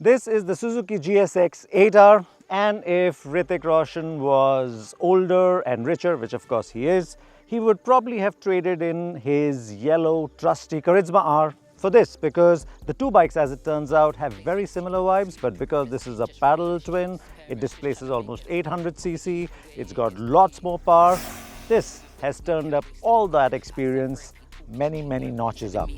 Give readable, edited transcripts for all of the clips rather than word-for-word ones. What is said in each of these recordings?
This is the Suzuki GSX-8R, and if Hrithik Roshan was older and richer, which of course he is, he would probably have traded in his yellow trusty Charisma R for this, because the two bikes, as it turns out, have very similar vibes, but because this is a parallel twin, it displaces almost 800cc, it's got lots more power. This has turned up all that experience many notches up.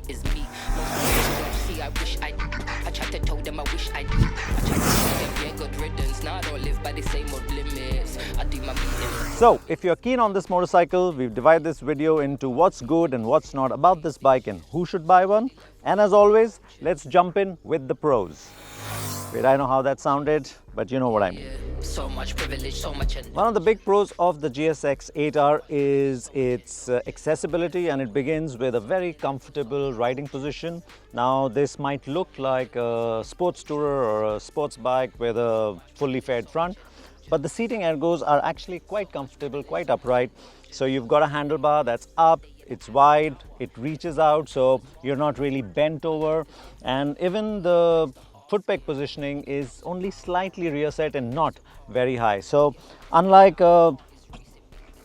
So, if you're keen on this motorcycle, we've divided this video into what's good and what's not about this bike and who should buy one. And as always, let's jump in with the pros. Wait, I know how that sounded, but you know what I mean. So much privilege, so much. One of the big pros of the GSX-8R is its accessibility, and it begins with a very comfortable riding position. Now, this might look like a sports tourer or a sports bike with a fully fed front, but the seating ergos are actually quite comfortable, quite upright. So you've got a handlebar that's up, it's wide, it reaches out, so you're not really bent over, and even the foot peg positioning is only slightly rear set and not very high. So unlike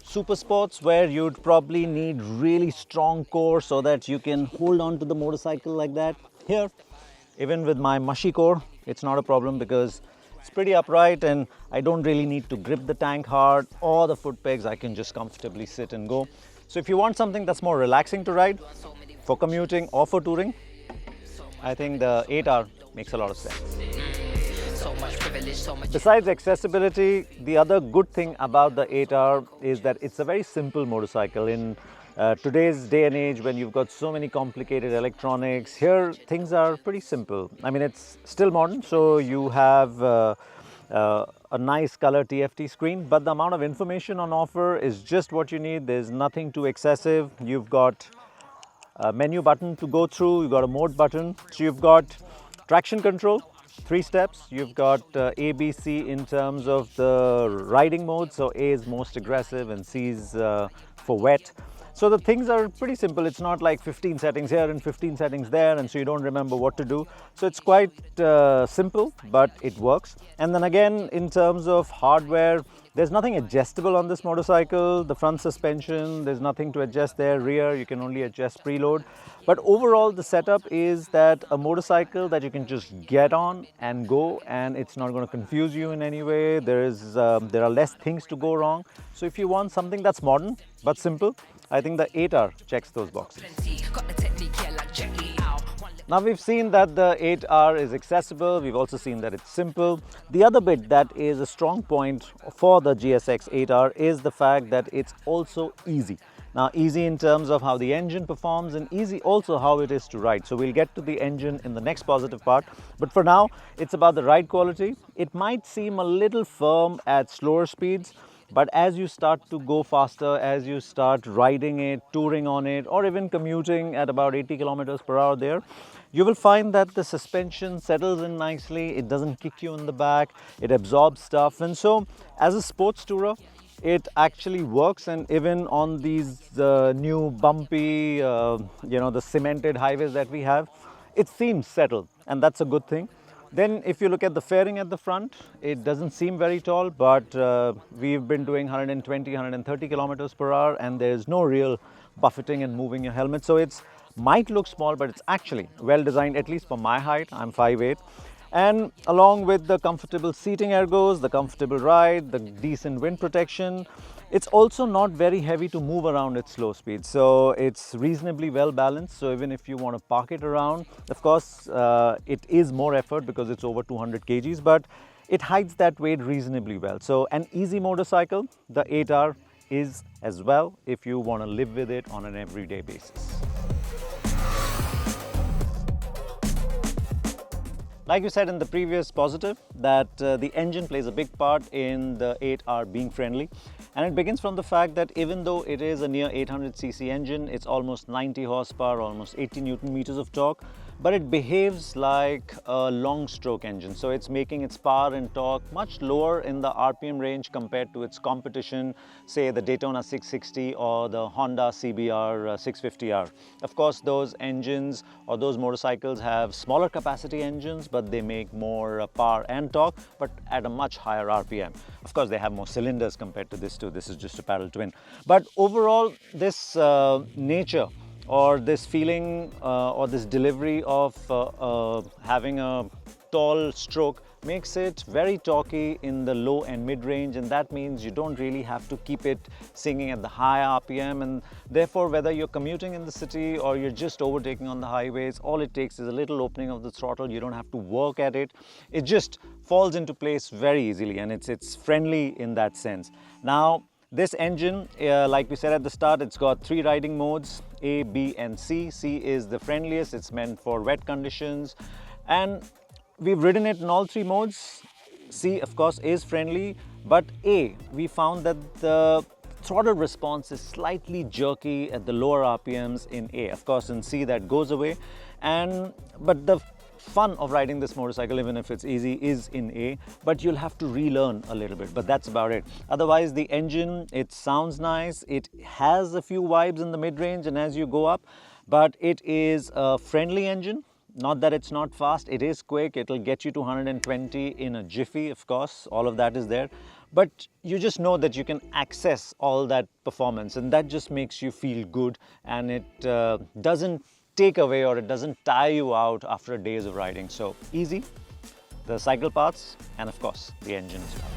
super sports where you'd probably need really strong core so that you can hold on to the motorcycle like that, here, even with my mushy core, it's not a problem because it's pretty upright and I don't really need to grip the tank hard or the foot pegs. I can just comfortably sit and go. So if you want something that's more relaxing to ride for commuting or for touring, I think the 8R makes a lot of sense. Besides accessibility, the other good thing about the 8R is that it's a very simple motorcycle. In today's day and age, when you've got so many complicated electronics, here things are pretty simple. I mean, it's still modern, so you have a nice color TFT screen, but the amount of information on offer is just what you need. There's nothing too excessive. You've got a menu button to go through, you've got a mode button, so you've got traction control, 3 steps. You've got A, B, C in terms of the riding mode. So A is most aggressive and C is for wet. So the things are pretty simple. It's not like 15 settings here and 15 settings there, and so you don't remember what to do. So it's quite simple, but it works. And then again, in terms of hardware, there's nothing adjustable on this motorcycle. The front suspension, there's nothing to adjust there. Rear, you can only adjust preload. But overall, the setup is that a motorcycle that you can just get on and go, and it's not going to confuse you in any way. There are less things to go wrong. So if you want something that's modern but simple, I think the 8R checks those boxes. Now, we've seen that the 8R is accessible, we've also seen that it's simple. The other bit that is a strong point for the GSX-8R is the fact that it's also easy. Now, easy in terms of how the engine performs and easy also how it is to ride. So we'll get to the engine in the next positive part. But for now, it's about the ride quality. It might seem a little firm at slower speeds, but as you start to go faster, as you start riding it, touring on it, or even commuting at about 80 kilometers per hour there, you will find that the suspension settles in nicely. It doesn't kick you in the back. It absorbs stuff. And so as a sports tourer, it actually works. And even on these new bumpy, the cemented highways that we have, it seems settled. And that's a good thing. Then if you look at the fairing at the front, it doesn't seem very tall, but we've been doing 120, 130 kilometers per hour, and there's no real buffeting and moving your helmet. So it's might look small, but it's actually well designed, at least for my height. I'm 5'8". And along with the comfortable seating ergos, the comfortable ride, the decent wind protection, it's also not very heavy to move around at slow speeds. So it's reasonably well balanced. So even if you want to park it around, of course, it is more effort because it's over 200 kgs, but it hides that weight reasonably well. So an easy motorcycle, the 8R is as well if you want to live with it on an everyday basis. Like you said in the previous positive, that the engine plays a big part in the 8R being friendly. And it begins from the fact that even though it is a near 800cc engine, it's almost 90 horsepower, almost 80 Newton meters of torque, but it behaves like a long stroke engine. So it's making its power and torque much lower in the RPM range compared to its competition, say the Daytona 660 or the Honda CBR650R. Of course, those engines or those motorcycles have smaller capacity engines, but they make more power and torque, but at a much higher RPM. Of course, they have more cylinders compared to this too. This is just a paddle twin. But overall, this nature or this feeling or this delivery of having a tall stroke makes it very torquey in the low and mid range, and that means you don't really have to keep it singing at the high RPM, and therefore whether you're commuting in the city or you're just overtaking on the highways, all it takes is a little opening of the throttle. You don't have to work at it. It just falls into place very easily, and it's friendly in that sense. Now, this engine, like we said at the start, it's got 3 riding modes, A, B and C. C is the friendliest. It's meant for wet conditions, and we've ridden it in all 3 modes. C, of course, is friendly, but A, we found that the throttle response is slightly jerky at the lower RPMs in A. Of course, in C that goes away, but the fun of riding this motorcycle, even if it's easy, is in A, but you'll have to relearn a little bit, but that's about it. Otherwise, the engine, it sounds nice, it has a few vibes in the mid-range and as you go up, but it is a friendly engine. Not that it's not fast, it is quick, it'll get you to 120 in a jiffy, of course, all of that is there. But you just know that you can access all that performance, and that just makes you feel good, and it doesn't take away or it doesn't tire you out after days of riding. So easy, the cycle parts, and of course the engine as well.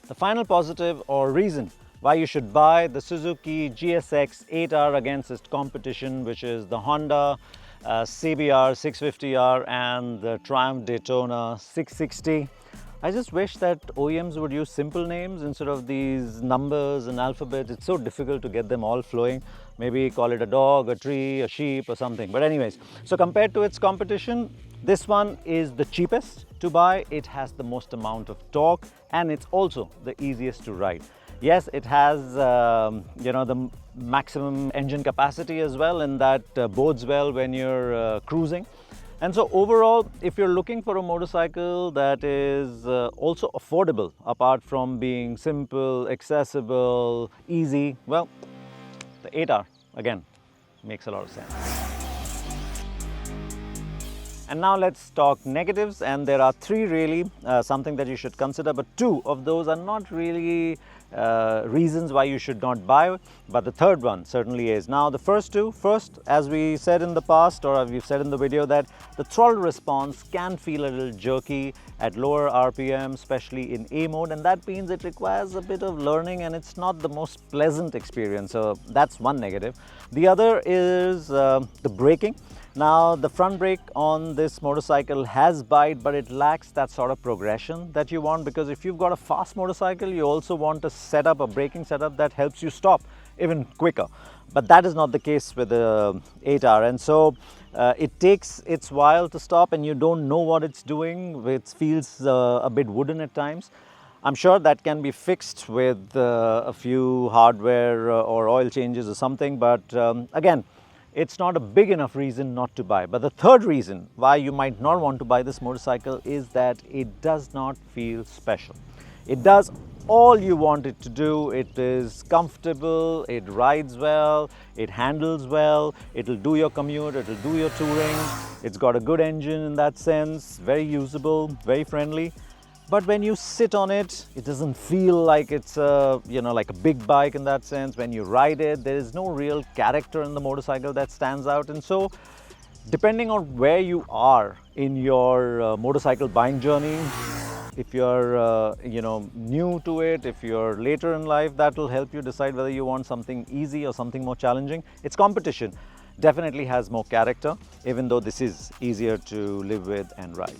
The final positive or reason why you should buy the Suzuki GSX-8R against its competition, which is the Honda CBR650R and the Triumph Daytona 660. I just wish that OEMs would use simple names instead of these numbers and alphabets. It's so difficult to get them all flowing. Maybe call it a dog, a tree, a sheep or something. But anyways, so compared to its competition, this one is the cheapest to buy. It has the most amount of torque, and it's also the easiest to ride. Yes, it has the maximum engine capacity as well, and that bodes well when you're cruising. And so overall, if you're looking for a motorcycle that is also affordable, apart from being simple, accessible, easy, well, the 8R, again, makes a lot of sense. And now let's talk negatives, and there are 3 really, something that you should consider, but 2 of those are not really reasons why you should not buy, but the third one certainly is. Now the first, as we said in the past, or we've said in the video, that the throttle response can feel a little jerky at lower RPM, especially in A mode, and that means it requires a bit of learning and it's not the most pleasant experience. So that's one negative. The other is the braking. Now the front brake on this motorcycle has bite, but it lacks that sort of progression that you want, because if you've got a fast motorcycle, you also want a braking setup that helps you stop even quicker. But that is not the case with the 8R, and so it takes its while to stop and you don't know what it's doing. It feels a bit wooden at times. I'm sure that can be fixed with a few hardware or oil changes or something, but again, it's not a big enough reason not to buy. But the third reason why you might not want to buy this motorcycle is that it does not feel special. It does all you want it to do. It is comfortable, it rides well, it handles well, it'll do your commute, it'll do your touring. It's got a good engine in that sense, very usable, very friendly. But when you sit on it, it doesn't feel like it's like a big bike in that sense. When you ride it, there is no real character in the motorcycle that stands out. And so, depending on where you are in your motorcycle buying journey, if you're new to it, if you're later in life, that will help you decide whether you want something easy or something more challenging. Its competition definitely has more character, even though this is easier to live with and ride.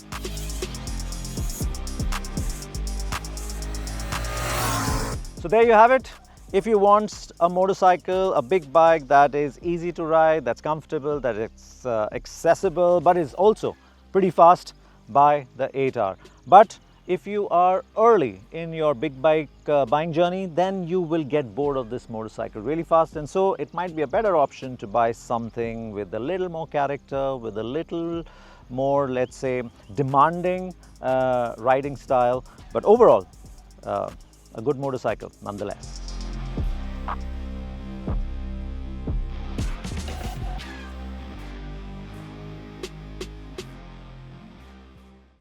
So there you have it. If you want a motorcycle, a big bike that is easy to ride, that's comfortable, that it's accessible, but is also pretty fast, buy the 8R. But If you are early in your big bike buying journey, then you will get bored of this motorcycle really fast, and so it might be a better option to buy something with a little more character, with a little more, let's say, demanding riding style, but overall a good motorcycle nonetheless.